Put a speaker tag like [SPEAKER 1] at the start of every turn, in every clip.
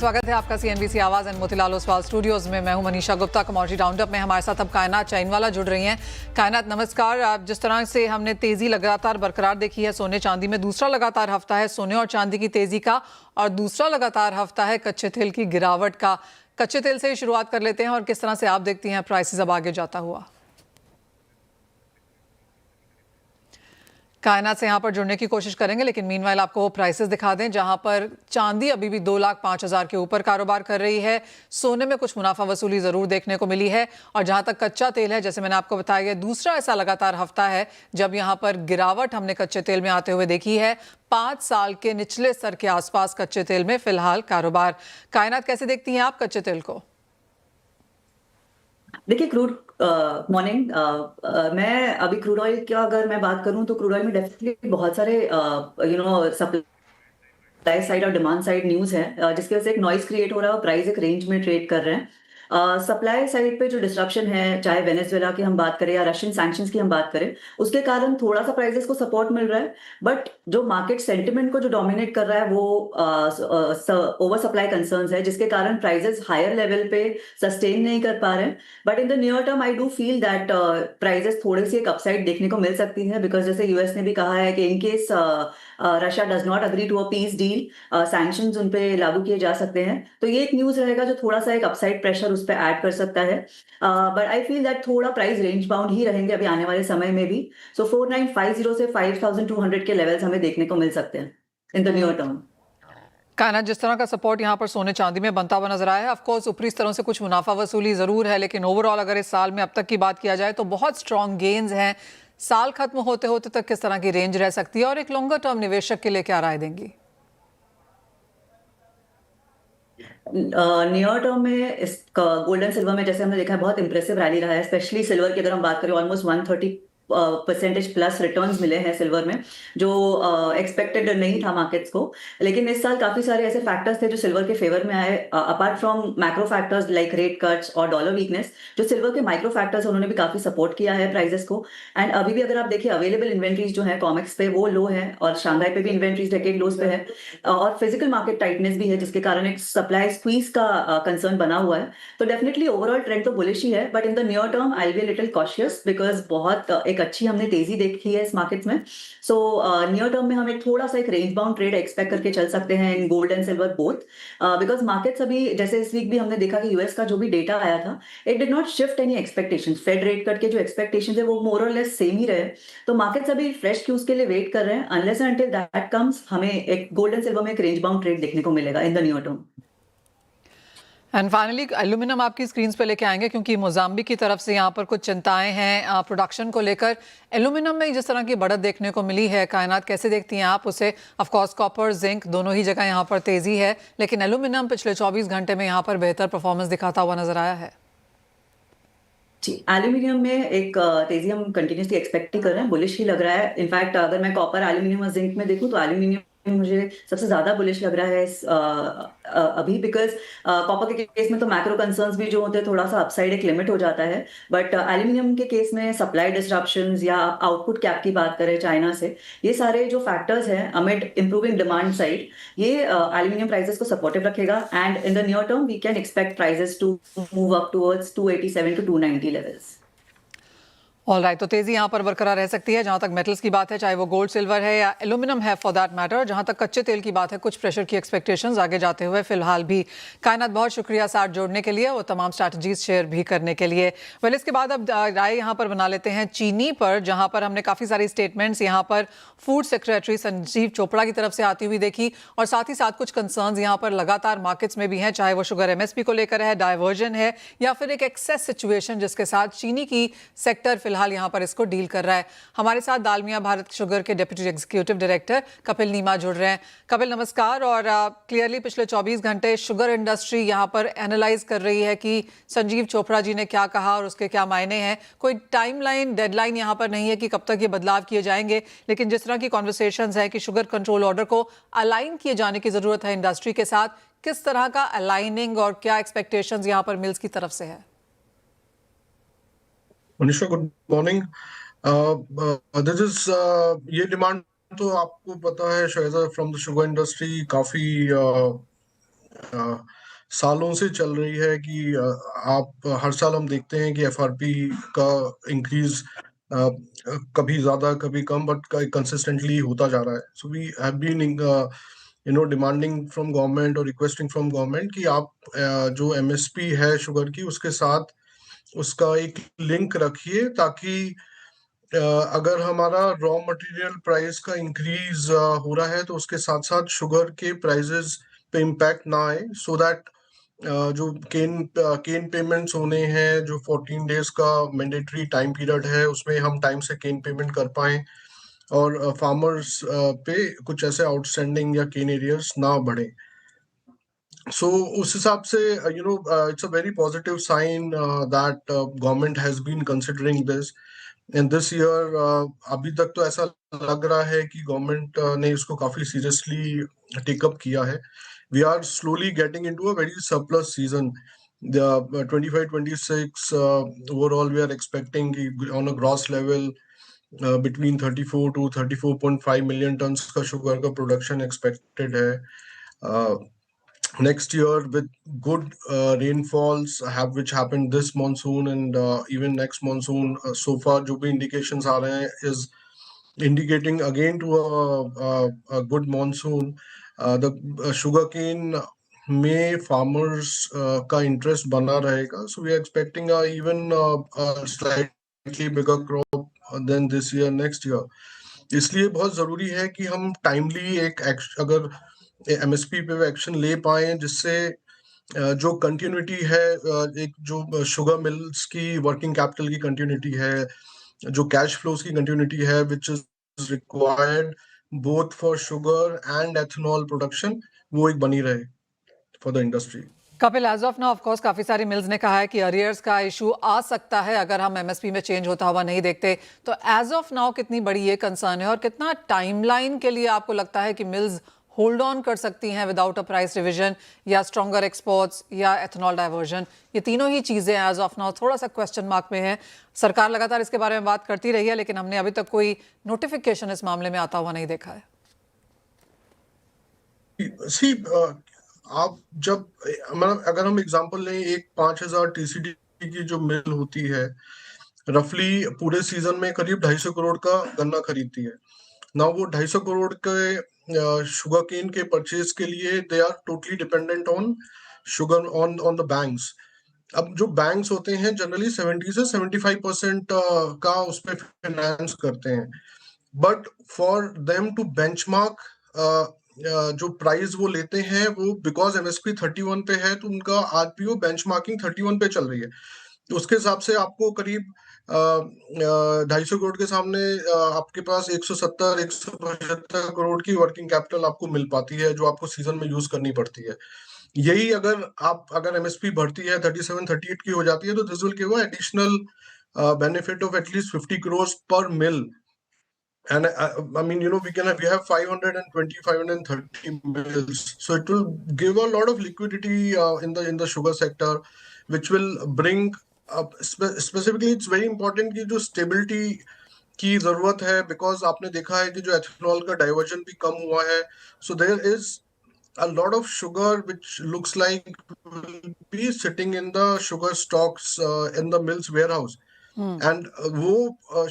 [SPEAKER 1] स्वागत है आपका सीएनबीसी आवाज एंड मोतीलाल ओसवाल स्टूडियोज में। मैं हूं मनीषा गुप्ता। कमोडिटी राउंडअप में हमारे साथ अब कायनात चैनवाला जुड़ रही हैं। कायनात नमस्कार। आप जिस तरह से हमने तेजी लगातार बरकरार देखी है सोने चांदी में, दूसरा लगातार हफ्ता है सोने और चांदी की तेजी का और दूसरा लगातार हफ्ता है कच्चे तेल की गिरावट का। कच्चे तेल से ही शुरुआत कर लेते हैं और किस तरह से आप देखती हैं प्राइसेस अब आगे जाता हुआ। कायनात से यहाँ पर जुड़ने की कोशिश करेंगे, लेकिन मीनवाइल आपको वो प्राइसेस दिखा दें जहाँ पर चांदी अभी भी 2,05,000 के ऊपर कारोबार कर रही है। सोने में कुछ मुनाफा वसूली ज़रूर देखने को मिली है और जहाँ तक कच्चा तेल है, जैसे मैंने आपको बताया गया, दूसरा ऐसा लगातार हफ्ता है जब यहाँ पर गिरावट हमने कच्चे तेल में आते हुए देखी है। 5 साल के निचले स्तर के आसपास कच्चे तेल में फिलहाल कारोबार। कायनात कैसे देखती हैं आप कच्चे तेल को?
[SPEAKER 2] देखिए, क्रूड मॉर्निंग मैं अभी क्रूड ऑयल की अगर मैं बात करूं तो क्रूड ऑयल में डेफिनेटली बहुत सारे सप्लाई साइड और डिमांड साइड न्यूज है जिसकी वजह से एक नॉइज क्रिएट हो रहा है और प्राइस एक रेंज में ट्रेड कर रहे हैं। सप्लाई साइड पे जो डिस्ट्रप्शन है, चाहे वेनेजुएला की हम बात करें या रशियन सैंक्शंस की हम बात करें, उसके कारण थोड़ा सा प्राइसेस को सपोर्ट मिल रहा है। बट जो मार्केट सेंटिमेंट को जो डोमिनेट कर रहा है वो ओवर सप्लाई कंसर्न्स है, जिसके कारण प्राइसेस हायर लेवल पे सस्टेन नहीं कर पा रहे हैं। But in the near term I do feel that prices थोड़ी सी एक अपसाइड देखने को मिल सकती है, बिकॉज जैसे यूएस ने भी कहा है कि in case Russia does not agree to a peace deal, sanctions उन पे लागू किए जा सकते हैं। तो ये एक न्यूज रहेगा जो थोड़ा सा एक अपसाइड प्रेशर उस पर ऐड कर सकता है। बट आई फील दैट थोड़ा प्राइस रेंज बाउंड ही रहेंगे अभी आने वाले समय में भी। सो 4950 से 5200 के लेवल्स हमें देखने को मिल सकते हैं इन द नियर टर्म।
[SPEAKER 1] कायनात, जिस तरह का सपोर्ट यहाँ पर सोने चांदी में बनता हुआ नजर आया है, ऑफकोर्स ऊपरी स्तरों से कुछ मुनाफा वसूली जरूर है, लेकिन ओवरऑल अगर इस साल में अब तक की बात किया जाए तो बहुत स्ट्रॉन्ग गेन्स हैं। साल खत्म होते होते तक किस तरह की रेंज रह सकती है और एक लॉन्गर टर्म निवेशक के लिए क्या राय देंगी?
[SPEAKER 2] नियर टर्म में इस गोल्ड एंड सिल्वर में जैसे हमने देखा है बहुत इंप्रेसिव रैली रहा है, स्पेशली सिल्वर की अगर हम बात करें ऑलमोस्ट 130% प्लस रिटर्न्स मिले हैं सिल्वर में, जो एक्सपेक्टेड नहीं था मार्केट्स को। लेकिन इस साल काफी सारे ऐसे फैक्टर्स थे जो सिल्वर के फेवर में आए, apart from macro factors like rate cuts और डॉलर वीकनेस। जो सिल्वर के माइक्रो फैक्टर्स उन्होंने भी काफी सपोर्ट किया है प्राइसेस को। एंड अभी भी अगर आप देखिए अवेलेबल इन्वेंट्रीज जो है कॉमेक्स पे वो लो है और शांघाई पे भी इन्वेंट्रीज डेकेड लोज पे है, और फिजिकल मार्केट टाइटनेस भी है जिसके कारण एक सप्लाई स्क्वीज का कंसर्न बना हुआ है। तो डेफिनेटली ओवरऑल ट्रेंड तो बुलिश ही है, but in the near term I will be little cautious because बहुत एक अच्छी हमने तेजी देखी है इस मार्केट में। सो नियर टर्म में हम एक थोड़ा सा एक रेंज बाउंड ट्रेड एक्सपेक्ट करके चल सकते हैं in gold and silver both, because markets अभी जैसे इस वीक भी हमने देखा कि यूएस का जो भी डेटा आया था it did not shift any expectations. Fed rate cut के जो एक्सपेक्टेशंस है वो मोर और लेस सेम ही रहे। तो मार्केट्स अभी फ्रेश क्यूज के लिए वेट कर रहे हैं। Unless and until that comes हमें एक गोल्ड एंड सिल्वर में एक रेंज बाउंड ट्रेड देखने को मिलेगा इन the near term.
[SPEAKER 1] And finally aluminium आपकी स्क्रीन पे लेके आएंगे, क्योंकि मोजाम्बिक की तरफ से यहाँ पर कुछ चिंताएं हैं प्रोडक्शन को लेकर। एल्यूमिनियम में जिस तरह की बढ़त देखने को मिली है, कायनात कैसे देखती हैं आप उसे? ऑफकोर्स कॉपर जिंक दोनों ही जगह यहाँ पर तेजी है, लेकिन एल्यूमिनियम पिछले 24 घंटे में यहाँ पर बेहतर परफॉर्मेंस दिखाता हुआ नजर आया है।
[SPEAKER 2] जी, एल्यूमिनियम में एक तेजी हम कंटिन्यूसली एक्सपेक्ट ही कर रहे हैं, बुलिश ही लग रहा है। इनफैक्ट अगर मैं कॉपर, एल्यूमिनियम और जिंक में देखूं तो एल्यूमिनियम मुझे सबसे ज्यादा बुलिश लग रहा है अभी, बिकॉज कॉपर के केस में तो मैक्रो कंसर्न्स भी जो होते हैं थोड़ा सा अपसाइड एक लिमिट हो जाता है। बट एल्यूमिनियम के केस में सप्लाई डिस्ट्रप्शंस या आउटपुट कैप की बात करें चाइना से, ये सारे जो फैक्टर्स हैं अमिड इंप्रूविंग डिमांड साइड, ये एल्यूमिनियम प्राइसेस को सपोर्टिव रखेगा। And in the near term we can expect prices to move up towards 287 to 290 levels.
[SPEAKER 1] Alright, तो तेजी यहाँ पर बरकरार रह सकती है जहाँ तक मेटल्स की बात है, चाहे वो गोल्ड सिल्वर है या एल्यूमिनियम है फॉर दैट मैटर। जहाँ तक कच्चे तेल की बात है, कुछ प्रेशर की एक्सपेक्टेशंस आगे जाते हुए फिलहाल भी। कायनात, बहुत शुक्रिया साथ जोड़ने के लिए, वो तमाम स्ट्रैटेजीज शेयर भी करने के लिए। वेल, इसके बाद अब राय यहाँ पर बना लेते हैं चीनी पर, जहाँ पर हमने काफ़ी सारी स्टेटमेंट्स यहाँ पर फूड सेक्रेटरी संजीव चोपड़ा की तरफ से आती हुई देखी, और साथ ही साथ कुछ कंसर्न्स यहाँ पर लगातार मार्केट्स में भी हैं, चाहे वो शुगर एमएसपी को लेकर है, डाइवर्जन है, या फिर एक एक्सेस सिचुएशन जिसके साथ चीनी की सेक्टर फिलहाल यहाँ पर इसको डील कर रहा है। हमारे साथ दालमिया भारत शुगर के डिप्टी एग्जीक्यूटिव डायरेक्टर कपिल नीमा जुड़ रहे हैं। कपिल नमस्कार। और क्लियरली पिछले 24 घंटे शुगर इंडस्ट्री यहाँ पर एनालाइज कर रही है कि संजीव चोपड़ा जी ने क्या कहा और उसके क्या मायने हैं। कोई टाइमलाइन, डेडलाइन यहाँ पर नहीं है कि कब तक ये बदलाव किए जाएंगे, लेकिन जिस तरह की कॉन्वर्सेशंस है कि शुगर कंट्रोल ऑर्डर को अलाइन किए जाने की जरूरत है इंडस्ट्री के साथ, किस तरह का अलाइनिंग और क्या एक्सपेक्टेशंस यहाँ पर मिल्स की तरफ से है?
[SPEAKER 3] Manisha, good morning. This is ये डिमांड तो आपको पता है शायद फ्रॉम द शुगर इंडस्ट्री काफी सालों से चल रही है कि आप हर साल हम देखते हैं कि एफआरपी का इंक्रीज कभी ज्यादा कभी कम बट कंसिस्टेंटली होता जा रहा है. So we have been demanding from government और रिक्वेस्टिंग फ्रॉम गवर्नमेंट कि आप जो एमएसपी है शुगर की उसके साथ उसका एक लिंक रखिए, ताकि अगर हमारा रॉ मटेरियल प्राइस का इंक्रीज हो रहा है तो उसके साथ साथ शुगर के प्राइसेस पे इम्पैक्ट ना आए, सो दैट जो केन पेमेंट्स होने हैं, जो 14 डेज का मैंडेटरी टाइम पीरियड है, उसमें हम टाइम से केन पेमेंट कर पाए और फार्मर्स पे कुछ ऐसे आउटस्टैंडिंग या केन एरियर्स ना बढ़े. सो उस हिसाब से it's a very positive sign that government has been considering this. And this year अभी तक तो ऐसा लग रहा है कि गवर्नमेंट ने इसको काफी सीरियसली टेकअप किया है. We are slowly getting into a very surplus season. The 25-26 overall we are expecting on a gross level between 34 to 34.5 million tons का शुगर का प्रोडक्शन एक्सपेक्टेड है. Next year with good rainfalls have which happened this monsoon and even next monsoon, so far जो भी indications आ रहे हैं is indicating again to a good monsoon. The sugarcane में farmers का interest बना रहेगा, so we are expecting even a slightly bigger crop than this year next year. इसलिए बहुत जरूरी है कि हम टाइमली अगर एमएसपी पे एक्शन ले पाए, जिससे जो कंटिन्यूटी है, एक जो शुगर मिल्स की वर्किंग कैपिटल की कंटिन्यूटी है, जो कैश फ्लोज की कंटिन्यूटी है, which is required both for sugar and ethanol production, वो एक बनी रहे for the industry.
[SPEAKER 1] Kapil, as of now of course काफी सारी मिल्स ने कहा है कि अरियर्स का इशू आ सकता है अगर हम एमएसपी में चेंज होता हुआ नहीं देखते. तो एज ऑफ नाउ कितनी बड़ी ये कंसर्न है और कितना टाइमलाइन के लिए आपको लगता है कि मिल्स होल्ड ऑन कर सकती हैं विदाउट अ प्राइस रिविजन या स्ट्रॉन्गर एक्सपोर्ट्स या एथेनॉल डाइवर्जन? ये तीनों ही चीजें एज ऑफ नाउ थोड़ा सा क्वेश्चन मार्क में है. सरकार लगातार इसके बारे में बात करती रही है, लेकिन हमने अभी तक कोई नोटिफिकेशन इस मामले में आता हुआ नहीं देखा है.
[SPEAKER 3] सी आप जब मतलब अगर हम एग्जांपल लें, एक 5000 टीसीडी की जो मिल होती है, रफली पूरे सीजन में करीब 250 करोड़ का गन्ना खरीदती है ना. वो 250 करोड़ के शुगर केन के परचेज के लिए they are totally dependent on sugar on the banks. अब जो बैंक्स होते हैं जनरली 70 से 75% का उसमें फाइनेंस करते हैं, but for them to benchmark जो प्राइस वो लेते हैं, वो बिकॉज एमएसपी 31 पे है, तो उनका आरपीओ बेंचमार्किंग 31 पे चल रही है. तो उसके हिसाब से आपको करीब 250 करोड़ के सामने आपके पास 170-175 करोड़ की वर्किंग कैपिटल आपको मिल पाती है, जो आपको सीजन में यूज करनी पड़ती है. यही अगर एमएसपी बढ़ती है 37-38 की हो जाती है, तो this will give additional benefit of at least 50 crore पर मिल. And I mean, we have 520, 530 mills, so it will give a lot of liquidity in the sugar sector, which will bring up specifically. It's very important कि जो stability की जरूरत है, because आपने देखा है कि जो ethanol का diversion भी कम हुआ है, so there is a lot of sugar which looks like will be sitting in the sugar stocks in the mill's warehouse. And वो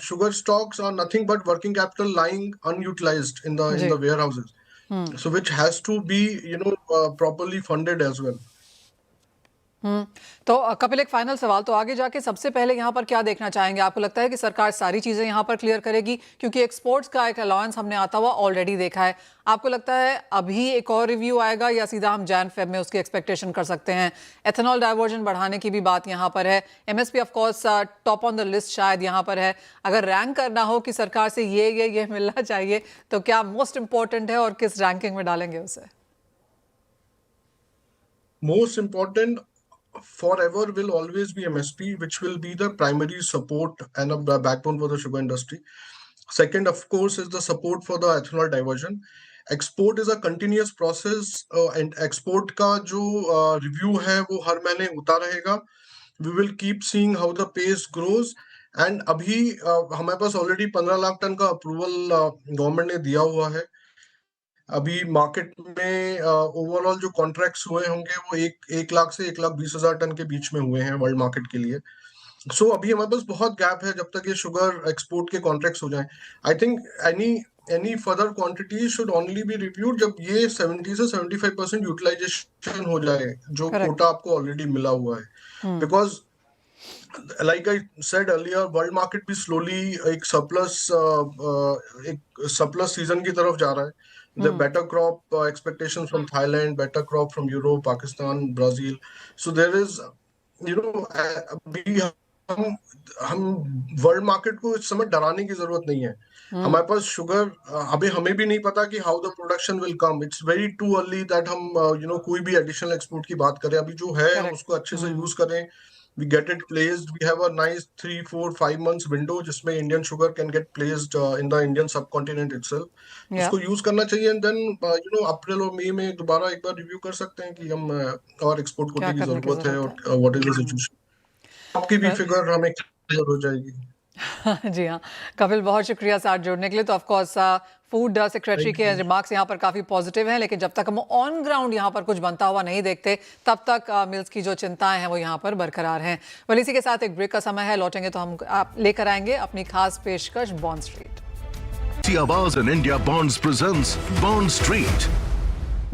[SPEAKER 3] sugar stocks are nothing but working capital lying unutilized in
[SPEAKER 1] ji.
[SPEAKER 3] the warehouses. So which has to be properly funded as well.
[SPEAKER 1] तो कपिल, एक final सवाल. तो आगे जाके सबसे पहले यहाँ पर क्या देखना चाहेंगे? आपको लगता है कि सरकार सारी चीजें यहाँ पर क्लियर करेगी? क्योंकि एक्सपोर्ट्स का एक अलाउंस हमने आता हुआ ऑलरेडी देखा है. आपको लगता है अभी एक और रिव्यू आएगा या सीधा हम जैन फेब में उसकी एक्सपेक्टेशन कर सकते हैं? एथेनॉल डाइवर्जन बढ़ाने की भी बात यहाँ पर है. MSP of course top on the list शायद यहाँ पर है. अगर रैंक करना हो कि सरकार से ये मिलना चाहिए, तो क्या मोस्ट इंपॉर्टेंट है और किस रैंकिंग में डालेंगे उसे?
[SPEAKER 3] Most important forever will always be MSP, which will be the primary support and a backbone for the sugar industry. Second, of course, is the support for the ethanol diversion. Export is a continuous process, and export का जो review है वो हर महीने होता रहेगा. We will keep seeing how the pace grows. And अभी हमारे पास already 15 lakh ton का अप्रूवल गवर्नमेंट ने दिया हुआ है. अभी मार्केट में ओवरऑल जो कॉन्ट्रैक्ट्स हुए होंगे वो 1 लाख से 1,20,000 टन के बीच में हुए हैं वर्ल्ड मार्केट के लिए। सो अभी हमारे पास बहुत गैप है जब तक ये शुगर एक्सपोर्ट के कॉन्ट्रैक्ट्स हो जाएं। I think any any further quantity should only be reviewed जब ये 70 से 75% यूटिलाइजेशन हो जाए, जो
[SPEAKER 1] करेक्ट।
[SPEAKER 3] कोटा आपको ऑलरेडी मिला हुआ है। Because like I said earlier, world market भी स्लोली एक सरप्लस सीजन की तरफ जा रहा है। The better crop expectations from Thailand, better crop from Europe, Pakistan, Brazil. So there is, अभी हम वर्ल्ड मार्केट को इस समय डराने की जरूरत नहीं है। हमारे पास शुगर, अभी हमें भी नहीं पता कि how the production will come. It's very too early that हम कोई भी एडिशनल एक्सपोर्ट की बात करें। अभी जो है हम
[SPEAKER 1] करेक्ट।
[SPEAKER 3] उसको अच्छे से यूज करें। We get it placed. We have a nice 3, 4, 5 months window जिसमें Indian sugar can get placed in the Indian subcontinent itself.
[SPEAKER 1] या
[SPEAKER 3] उसको यूज करना चाहिए एंड देन अप्रैल और मई में दोबारा एक बार रिव्यू कर सकते हैं कि हम और एक्सपोर्ट
[SPEAKER 1] क्या
[SPEAKER 3] कोटे की
[SPEAKER 1] करने की
[SPEAKER 3] जरूरत है
[SPEAKER 1] जरूरत
[SPEAKER 3] और व्हाट इज द सिचुएशन। आपकी भी
[SPEAKER 1] है।
[SPEAKER 3] फिगर हमें क्लियर हो जाएगी।
[SPEAKER 1] जी हाँ, कपिल बहुत शुक्रिया साथ जुड़ने के लिए। तो ऑफकोर्स फूड सेक्रेटरी
[SPEAKER 3] Thank
[SPEAKER 1] के
[SPEAKER 3] you.
[SPEAKER 1] रिमार्क्स यहाँ पर काफ़ी पॉजिटिव हैं, लेकिन जब तक हम ऑन ग्राउंड यहाँ पर कुछ बनता हुआ नहीं देखते तब तक मिल्स की जो चिंताएं हैं वो यहाँ पर बरकरार हैं। वेल, इसी के साथ एक ब्रेक का समय है, लौटेंगे तो हम आप लेकर आएंगे अपनी खास पेशकश बॉन्ड स्ट्रीट।
[SPEAKER 4] आवाज in India bonds presents bond street.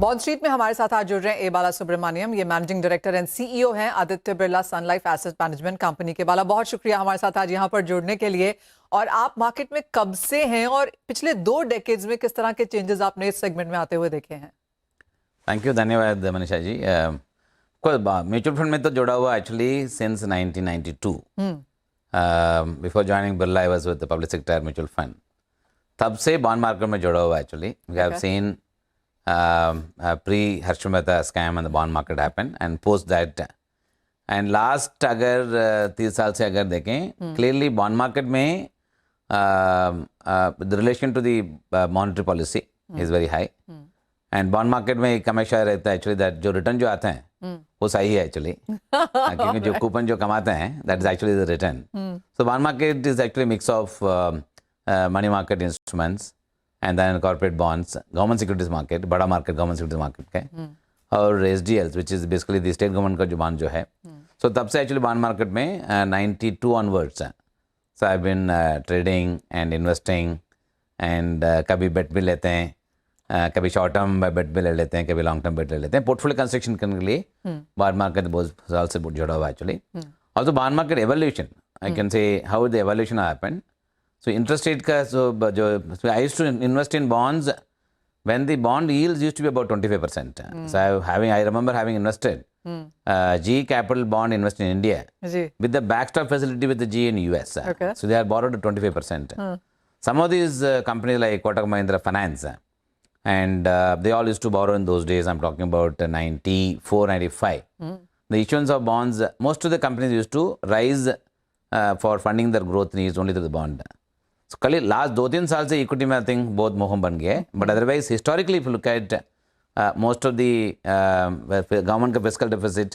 [SPEAKER 1] Bond street में हमारे साथ आज जुड़ रहे हैं ए बाला सुब्रमण्यम, ये मैनेजिंग डायरेक्टर एंड सीईओ हैं आदित्य बिरला सन लाइफ एसेट मैनेजमेंट कंपनी के। बाला, बहुत शुक्रिया हमारे साथ आज यहाँ पर जुड़ने के लिए। और आप मार्केट में कब से हैं और पिछले 2 डेकेड्स में किस तरह के चेंजेस आपने इस सेगमेंट में आते हुए देखे हैं?
[SPEAKER 5] थैंक यू, धन्यवाद मनीषा जी। म्यूचुअल फंड में तो जुड़ा हुआ actually since 1992। Before joining Birla I was with the public sector mutual fund. तब से बॉन्ड मार्केट में जुड़ा हुआ actually. We have seen pre Harshad Mehta scam and the bond market happened and post that and last अगर 30 साल से अगर देखें clearly bond market में the relation to the monetary policy is very high and bond market में एक हमेशा रहता है actually that जो return जो आते हैं वो सही है actually क्योंकि जो कूपन जो कमाते हैं that is actually the return. So bond market is actually a mix of money market instruments and then corporate bonds, government securities market, बड़ा market government securities market का और SDLs which is basically the state government का जो bond जो है. So तब से actually bond market में 92 onwards है. So I've been trading and investing and कभी bet भी लेते हैं, कभी short term bet भी ले लेते हैं, कभी long term bet ले लेते हैं. Portfolio construction करने के लिए bond market बहुत साल से जुड़ा हुआ actually. Also bond market evaluation, I can say how the evaluation happened. So interest rate का so I used to invest in bonds when the bond yields used to be about 25%. So I remember having invested GE Capital bond invested in India with the backstop facility with the GE in US.
[SPEAKER 1] Okay.
[SPEAKER 5] So they are borrowed at 25%. Some of these companies like Kotak Mahindra Finance and they all used to borrow in those days. I'm talking about 94, 95. The issuance of bonds, most of the companies used to rise for funding their growth needs only through the bond. So कल last 2-3 साल से equity में I think बहुत मोहम बन गया है but otherwise historically if you look at most of the government का fiscal deficit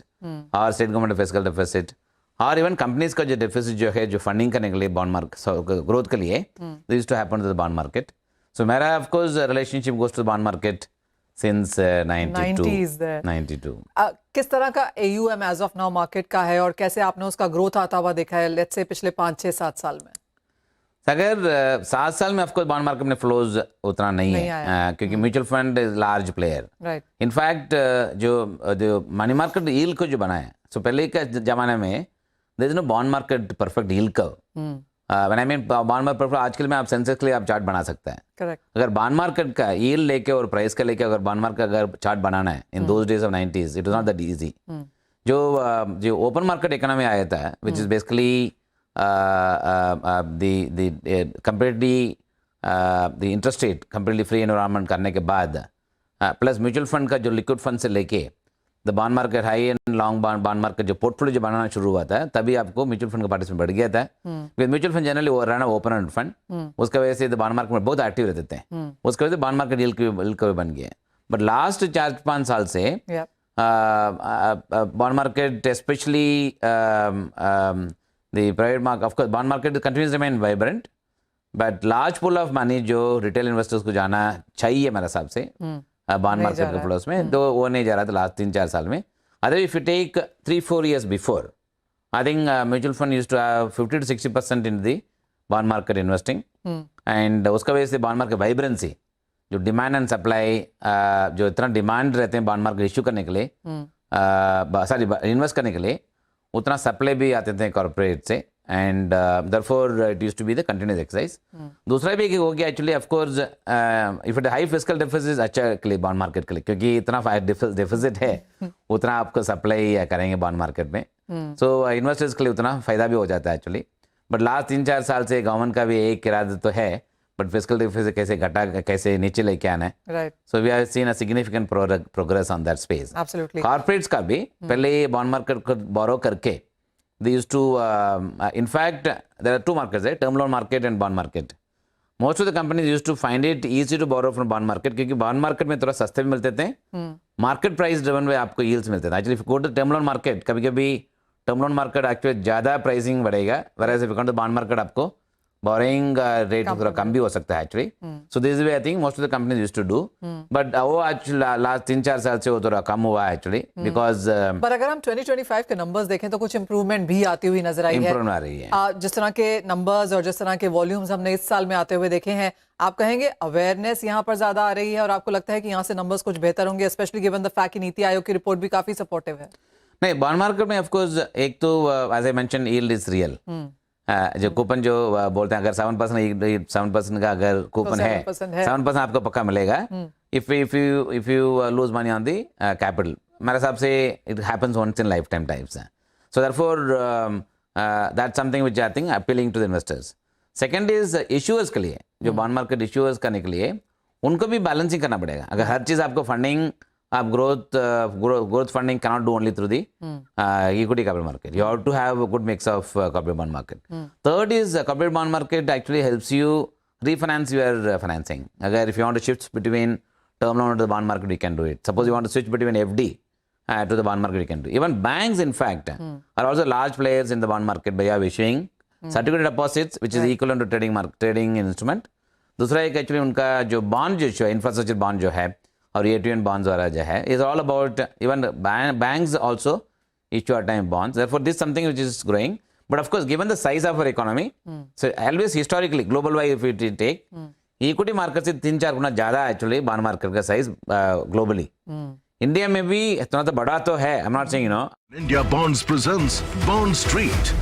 [SPEAKER 5] और स्टेट गवर्नमेंट फिस्कल डेफिसिट और इवन कंपनीज का जो डेफिसिट जो है जो फंडिंग करने के लिए बॉन्ड मार्केट ग्रोथ के लिए this used to happen to the bond market. So मेरा of course relationship goes to the bond market since 92.
[SPEAKER 1] किस तरह का AUM as of now market का है और कैसे आपने उसका ग्रोथ आता हुआ देखा है लेट्स से पिछले 5-6-7 साल में?
[SPEAKER 5] अगर 7 साल में ऑफकोर्स बॉन्ड मार्केट में फ्लोज उतना नहीं है क्योंकि mutual fund is large player.
[SPEAKER 1] Right.
[SPEAKER 5] In fact जो मनी मार्केट यील्ड को जो बनाया सो पहले के जमाने में there is no bond market perfect yield curve. When I mean bond market perfect आजकल में आप सेंसेक्स के लिए आप चार्ट बना सकते हैं.
[SPEAKER 1] करेक्ट.
[SPEAKER 5] अगर बॉन्ड मार्केट का यील्ड लेके और प्राइस का लेके अगर बॉन्ड मार्केट अगर चार्ट बनाना है in those days of 90s it was not that easy. जो ओपन मार्केट इकोनॉमी आया था which is basically completely the interest rate completely free environment करने के बाद प्लस म्यूचुअल फंड का जो लिक्विड फंड से लेके the bond market high and long bond market जो पोर्टफोलियो जो बनाना शुरू हुआ था तभी आपको म्यूचुअल फंड का पार्टिसिपेट बढ़ गया था. म्यूचुअल फंड जनरली रहना ओपन एंड फंड उसका वजह से बॉन्ड मार्केट में बहुत एक्टिव रहते थे. उसकी वजह से बॉन्ड मार्केट यील्ड कर्व बन गया. बट लास्ट 4-5 साल से bond market specially the private market, of course, bond market continues to remain vibrant, but large pool of money जो रिटेल इन्वेस्टर्स को जाना चाहिए मेरे हिसाब से बॉन्ड मार्केट के फ्लोस में, तो वो नहीं जा रहा था लास्ट 3-4 साल में. Other if you take 3-4 years बिफोर, I think mutual fund used to have 50-60% in the bond market investing. And उसका वजह से बॉन्ड मार्केट वाइब्रेंसी, जो डिमांड एंड सप्लाई, जो इतना डिमांड रहते हैं बॉन्ड मार्केट इश्यू करने के लिए, सॉरी इन्वेस्ट करने के लिए, उतना सप्लाई भी आते थे कॉर्पोरेट से. And therefore it used to be the continuous exercise. दूसरा भी हो गया actually, of course if it high fiscal deficit अच्छा के लिए बॉन्ड मार्केट के लिए, क्योंकि इतना डेफिसिट है उतना आपको सप्लाई करेंगे बॉन्ड मार्केट में. सो इन्वेस्टर्स के लिए उतना फायदा भी हो जाता है एक्चुअली. बट लास्ट 3-4 साल से गवर्नमेंट का भी एक इरादा तो है, बट फिस्कल डेफिसिट कैसे घटा, कैसे नीचे लेके आना है.
[SPEAKER 1] Right.
[SPEAKER 5] So we have seen a significant progress on that space.
[SPEAKER 1] Absolutely.
[SPEAKER 5] Corporates का भी पहले बॉन्ड मार्केट को बोरो करके they used to in fact there are two markets, right? Term loan market and bond market. Most of the companies used to find it easy to borrow from bond market, क्योंकि bond market में थोड़ा सस्ते भी मिलते थे, market price driven में आपको yields मिलते थे. Actually if you go to term loan market, कभी-कभी term loan market actually ज़्यादा pricing बढ़ेगा, whereas if you go to bond market आपको borrowing rate थोड़ा कम भी हो सकता है actually. So this is the way I think most of the companies used to do. But वो actually last 3-4 साल से वो थोड़ा कम हुआ है actually, because
[SPEAKER 1] पर अगर हम 2025 के नंबर्स देखें तो कुछ इंप्रूवमेंट भी आती हुई नजर आई है.
[SPEAKER 5] improvement आ रही है.
[SPEAKER 1] जिस तरह के नंबर्स और जिस तरह के वॉल्यूम्स हमने इस साल में आते हुए देखे हैं, आप कहेंगे अवेयरनेस यहाँ पर ज्यादा आ रही है और आपको लगता है कि यहाँ से नंबर्स कुछ बेहतर होंगे, स्पेशली गिवन द फैक्ट कि नीति आयोग की रिपोर्ट भी काफी सपोर्टिव है.
[SPEAKER 5] नहीं, बॉन्ड मार्केट में ऑफ कोर्स एक तो as I mention yield is real. जो कूपन जो बोलते हैं, अगर 7% का अगर कूपन है, 7% आपको पक्का मिलेगा. If you lose money on the capital, मेरे हिसाब से it happens once in life time types. So therefore that's something which I think appealing to the investors. Second is issuers के लिए, जो बॉन्ड मार्केट इश्यूअर्स करने के लिए उनको भी बैलेंसिंग करना पड़ेगा. अगर हर चीज आपको फंडिंग, आप growth funding cannot do only through the equity capital market. You have to have a good mix of corporate bond market. Third is corporate bond market actually helps you refinance your financing. Agar if you want to shift between term loan to the bond market, you can do it. Suppose you want to switch between FD to the bond market, you can do. Even banks, in fact, are also large players in the bond market by issuing certificate deposits, which is equivalent to trading instrument. दूसरा एक actually उनका जो bond जो है, infrastructure bond जो है और AT1 bonds वाला जो है, is all about even banks also issue at time bonds. Therefore, this is something which is growing. But of course, given the size of our economy, so always historically, global wise, if we take, equity market से 3-4 गुना ज़्यादा actually bond market का size globally. India में भी इतना तो बड़ा तो है. I'm not saying,
[SPEAKER 4] India Bonds presents Bond Street.